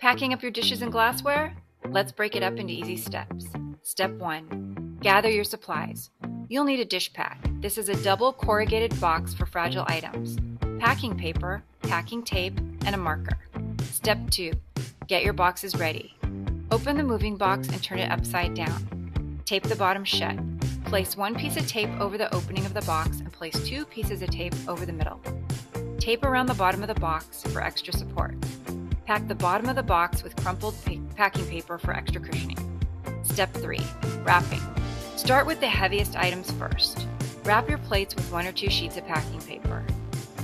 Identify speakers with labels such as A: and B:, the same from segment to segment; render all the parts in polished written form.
A: Packing up your dishes and glassware? Let's break it up into easy steps. Step 1. Gather your supplies. You'll need a dish pack. This is a double corrugated box for fragile items, packing paper, packing tape, and a marker. Step 2. Get your boxes ready. Open the moving box and turn it upside down. Tape the bottom shut. Place one piece of tape over the opening of the box and place 2 pieces of tape over the middle. Tape around the bottom of the box for extra support. Pack the bottom of the box with crumpled packing paper for extra cushioning. Step 3. Wrapping. Start with the heaviest items first. Wrap your plates with 1 or 2 sheets of packing paper.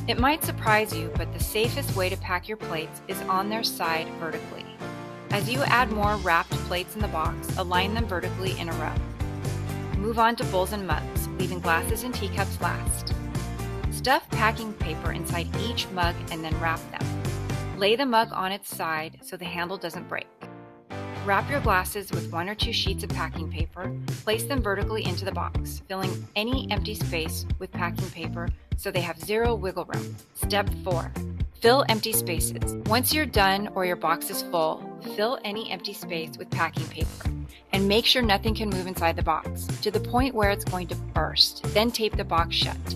A: It might surprise you, but the safest way to pack your plates is on their side vertically. As you add more wrapped plates in the box, align them vertically in a row. Move on to bowls and mugs, leaving glasses and teacups last. Stuff packing paper inside each mug and then wrap them. Lay the mug on its side so the handle doesn't break. Wrap your glasses with 1 or 2 sheets of packing paper. Place them vertically into the box, filling any empty space with packing paper so they have 0 wiggle room. Step 4. Fill empty spaces. Once you're done or your box is full, fill any empty space with packing paper and make sure nothing can move inside the box to the point where it's going to burst. Then tape the box shut.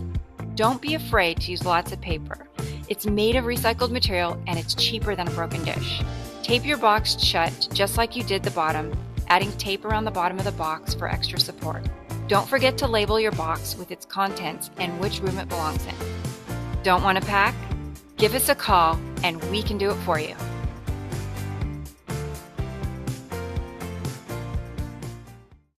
A: Don't be afraid to use lots of paper. It's made of recycled material and it's cheaper than a broken dish. Tape your box shut just like you did the bottom, adding tape around the bottom of the box for extra support. Don't forget to label your box with its contents and which room it belongs in. Don't want to pack? Give us a call and we can do it for you.